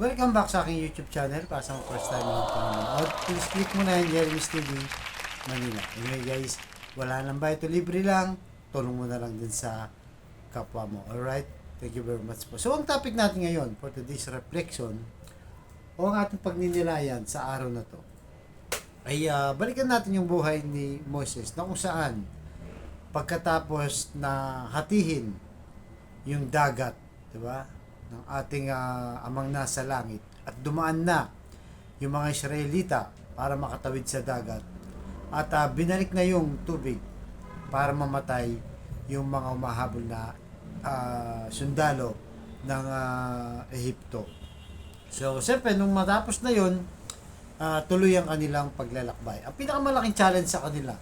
Welcome back sa aking YouTube channel. Para sa mga first time yung panonood, please click mo na yung Jeremy's TV Manila. Anyway guys, wala nang ba ito, libre lang. Tulong mo na lang din sa kapwa mo. Alright? Thank you very much po. So ang topic natin ngayon for today's reflection o ang ating pagninilayan sa araw na to ay balikan natin yung buhay ni Moses na kung saan pagkatapos na hatihin yung dagat, di ba? Ng ating amang nasa langit at dumaan na yung mga Israelita para makatawid sa dagat at binalik na yung tubig para mamatay yung mga umahabol na sundalo ng Ehipto. So, siyempre, nung matapos na yun, tuloy ang kanilang paglalakbay. Ang pinakamalaking challenge sa kanila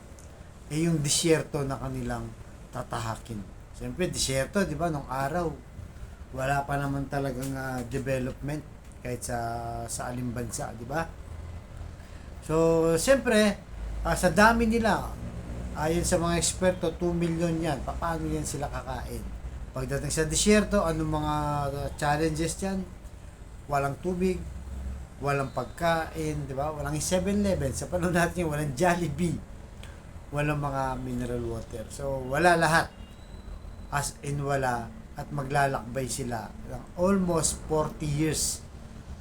ay yung disyerto na kanilang tatahakin. Siyempre, disyerto, di ba, nung araw, wala pa naman talagang development kahit sa aling bansa, di ba? So, siyempre, sa dami nila, ayon sa mga eksperto, 2 million yan. Paano yan sila kakain? Pagdating sa disyerto, anong mga challenges yan? Walang tubig, walang pagkain, di ba? Walang 7-Eleven. Sa panahon natin, walang Jollibee. Walang mga mineral water. So, wala lahat. As in wala. At maglalakbay sila ng almost 40 years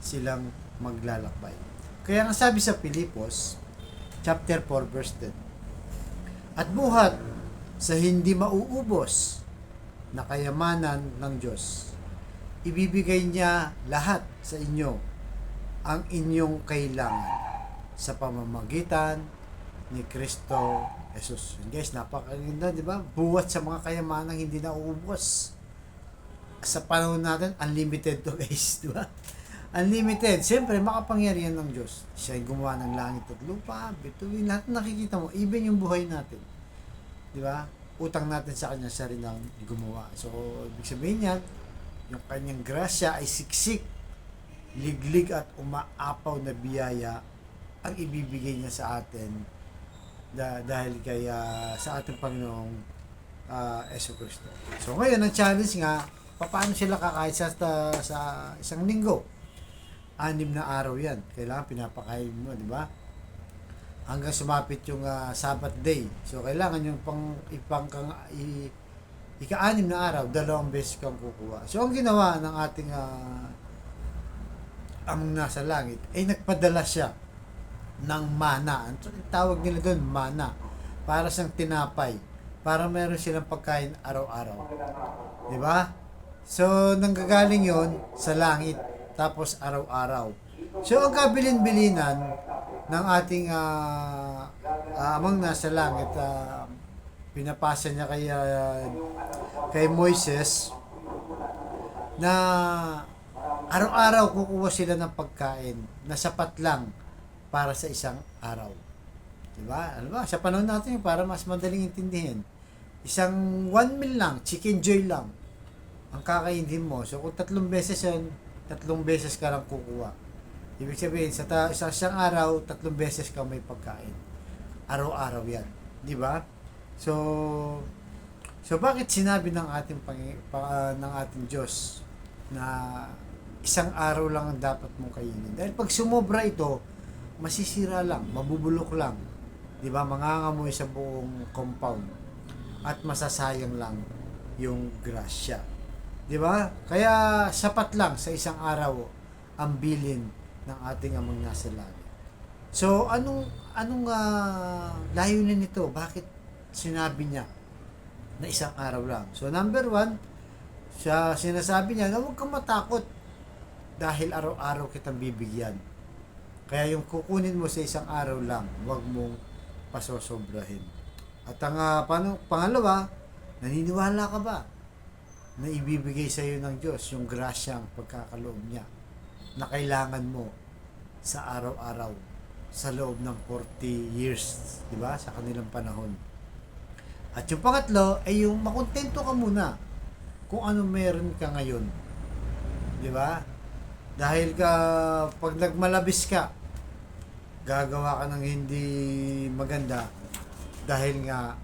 silang maglalakbay. Kaya nga sabi sa Pilipos chapter 4 verse 10, at buhat sa hindi mauubos na kayamanan ng Diyos, ibibigay niya lahat sa inyo ang inyong kailangan sa pamamagitan ni Kristo Jesus. Guys, napakaganda, di ba? Buhat sa mga kayamanang hindi nauubos. Sa panahon natin, unlimited to guys, di ba? Unlimited. Siyempre, makapangyarihan ng Diyos. Siya yung gumawa ng langit at lupa, bituin, lahat nakikita mo, even yung buhay natin. Di ba? Utang natin sa Kanya, siya rin ang gumawa. So, ibig sabihin yan, yung Kanyang grasya ay siksik, liglig at umaapaw na biyaya ang ibibigay niya sa atin dahil kay sa ating Panginoong Yesu Cristo. So, ngayon, ang challenge nga, paano sila kakain sa isang linggo? 6 na araw yan. Kailangan pinapakain mo, di ba? Hanggang sumapit yung Sabbath day. So, kailangan yung ika-6 na araw, 2 beses kang kukuha. So, ang ginawa ng ating amang nasa langit, ay nagpadala siya ng mana. Ang tawag nila doon, mana. Para siyang tinapay. Para meron silang pagkain araw-araw. Di ba? So, nanggagaling yon sa langit, tapos araw-araw. So, ang kabilin-bilinan ng ating amang nasa langit, pinapasa niya kay Moises na araw-araw kukuha sila ng pagkain na sapat lang para sa isang araw. Diba? Ano ba? Sa panahon natin, para mas madaling intindihin, isang 1 meal lang, chicken joy lang, ang kakainin mo. So, kung 3 beses yun, 3 beses ka lang kukuha. Ibig sabihin, sa isang araw, 3 beses ka may pagkain. Araw-araw yan. Di ba? So bakit sinabi ng ating Diyos na isang araw lang ang dapat mong kainin? Dahil pag sumobra ito, masisira lang, mabubulok lang. Di ba? Mangangamoy sa buong compound. At masasayang lang yung grasya. Di ba? Kaya sapat lang sa isang araw ang bilin ng ating amang nasa langit. So, anong layunin nito? Bakit sinabi niya na isang araw lang? So, number 1, sinasabi niya na huwag kang matakot dahil araw-araw kitang bibigyan. Kaya yung kukunin mo sa isang araw lang, huwag mong pasosobrahin. At ang pangalawa, naniniwala ka ba na ibibigay sa iyo ng Diyos yung grasyang pagkakaloob niya na kailangan mo sa araw-araw sa loob ng 40 years, di ba? Sa kanilang panahon. At yung pangatlo ay yung makontento ka muna kung ano meron ka ngayon. Di ba? Dahil pag nagmalabis ka, gagawa ka ng hindi maganda dahil nga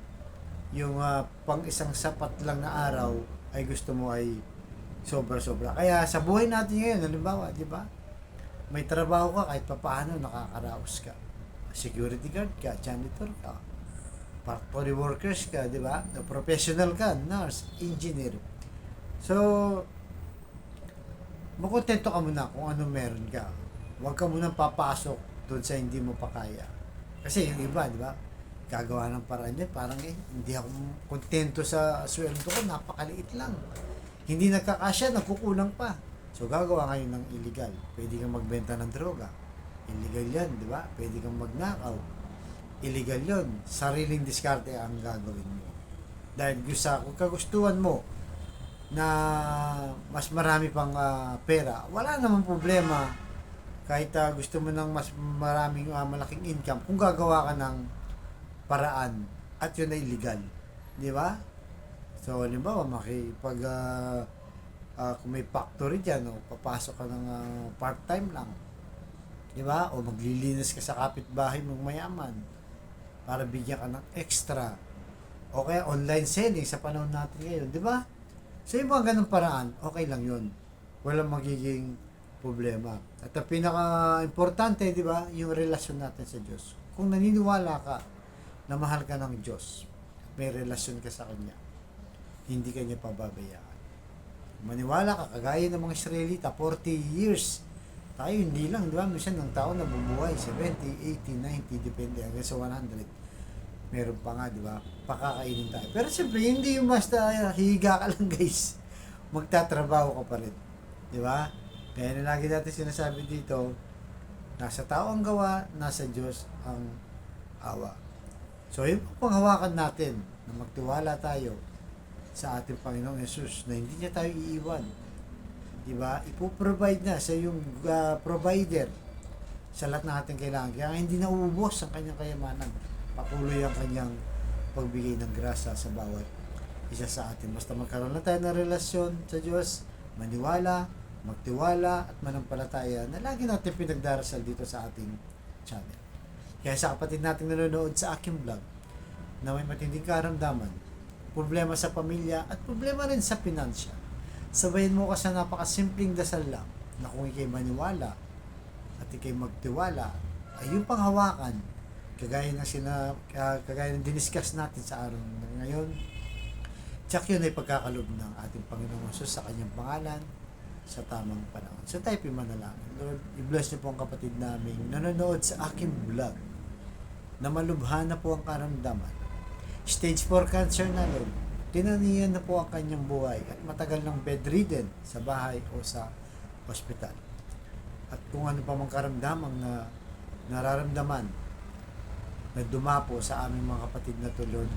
yung pang isang sapat lang na araw ay gusto mo ay sobra-sobra. Kaya sa buhay natin ngayon, halimbawa, di ba? may trabaho ka kahit papaano nakakaraos ka. Security guard ka, janitor ka, factory workers ka, di ba? Professional ka, nurse, engineer. So, makontento ka muna kung ano meron ka. Huwag ka munang papasok doon sa hindi mo pa kaya. Kasi yung iba, di ba? Gagawa ng paraan yan, parang hindi ako kontento sa sweldo ko, napakaliit lang. Hindi nagkakasya, nagkukulang pa. So, gagawa ngayon ng illegal. Pwede kang magbenta ng droga. Illegal yan, di ba? Pwede kang magnakaw. Illegal yon. Sariling diskarte ang gagawin mo. Dahil sa kagustuhan mo na mas marami pang pera, wala namang problema. Kahit gusto mo ng mas maraming malaking income, kung gagawa ka ng paraan at yun ay illegal. Di ba? So, halimbawa, kung may factory dyan, papasok ka ng part-time lang. Di ba? O maglilinis ka sa kapitbahay mong mayaman para bigyan ka ng extra. O kaya online selling sa panahon natin ngayon. Di ba? So, yung mga ganung paraan, okay lang yun. Walang magiging problema. At ang pinaka-importante, di ba, yung relasyon natin sa Diyos. Kung naniniwala ka na mahal ka ng Diyos, may relasyon ka sa Kanya, hindi ka niya pababayaan. Maniwala ka, kagaya ng mga Israelita, 40 years. Tayo hindi lang, di ba? Minsan ng tao na bumuhay, 70, 80, 90, depende, hanggang sa 100. Meron pa nga, di ba? Pakakainin tayo. Pero siyempre, hindi yung basta higa ka lang, guys. Magtatrabaho ka pa rin. Di ba? Kaya na lagi natin sinasabi dito, nasa tao ang gawa, nasa Diyos ang awa. So, yung panghawakan natin na magtiwala tayo sa ating Panginoong Yesus na hindi niya tayo iiwan. Diba? Ipoprovide na sa yung provider sa lahat ng ating kailangan. Kaya hindi na uubos ang kanyang kayamanan. Pakuloy ang kanyang pagbigay ng grasa sa bawat isa sa atin. Basta magkaroon na tayo ng relasyon sa Diyos, maniwala, magtiwala at manampalataya na lagi natin pinagdarasal dito sa ating channel. Kaya sa kapatid nating nanonood sa aking vlog na may matinding karamdaman, problema sa pamilya at problema rin sa pinansya, sabayin mo ka sa napakasimpleng dasal lang na kung ikay maniwala at ikay magtiwala ay yung panghawakan kagaya ng diniscuss natin sa araw na ngayon. Tsak yun ay pagkakalob ng ating Panginoong Jesus sa kanyang pangalan sa tamang panahon. So tayo manalangin. Lord, i-bless niyo po ang kapatid namin nanonood sa aking vlog na malubha na po ang karamdaman. Stage 4 cancer na, Lord. Tinaniyan na po ang kanyang buhay at matagal ng bedridden sa bahay o sa ospital. At kung ano pa mang karamdamang na nararamdaman na dumapo sa aming mga kapatid na to, Lord,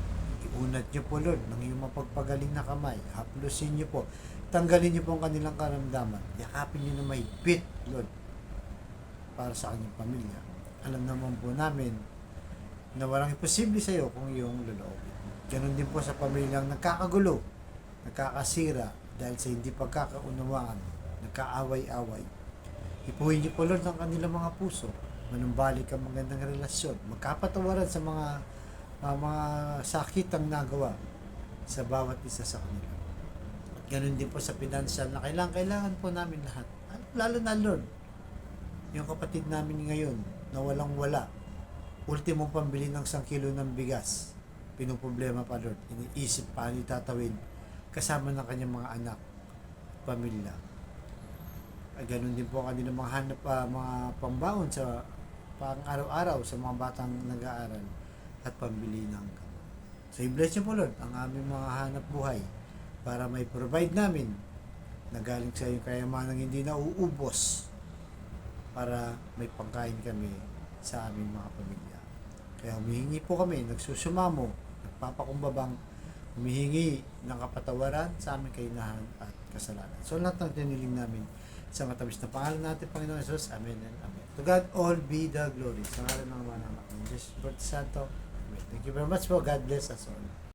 iunat niyo po, Lord, ng iyong mapagpagaling na kamay. Haplusin niyo po. Tanggalin niyo po ang kanilang karamdaman. Yakapin niyo na mahigpit, Lord, para sa kanyang pamilya. Alam naman po namin na walang imposible sa iyo kung iyong loloobin. Ganon din po sa pamilyang nagkakagulo, nagkakasira dahil sa hindi pagkakaunawaan, nagkaaway-away. Ipuhin niyo po, Lord, ang kanilang mga puso. Manumbalik ang magandang relasyon. Magkapatawaran sa mga sakit ang nagawa sa bawat isa sa kanila. At ganon din po sa pinansyal na kailangan po namin lahat. Lalo na, Lord, yung kapatid namin ngayon na walang-wala, ultimong pambili ng 1 kilo ng bigas, pinoproblema pa, Lord, iniisip paano itatawid kasama ng kanyang mga anak, pamilya. Ganun din po ang kanilang mga hanap, mga pambaon sa pang-araw-araw sa mga batang nag-aaral at pambili ng gamot. So, i-bless niyo po, Lord, ang aming mga hanap buhay para may provide namin na galing sa iyong kayamanang hindi na uubos para may pangkain kami sa aming mga pamilya. Kaya humihingi po kami, nagsusumamo, nagpapakumbabang, humihingi ng kapatawaran sa aming kainahan at kasalanan. So lahat ng tiniling namin sa matabis na pangalan natin, Panginoon Jesus. Amen and Amen. To God all be the glory. Sa ngalan ng mga anak ng Diyos, Santo. Amen. Thank you very much po. God bless us all.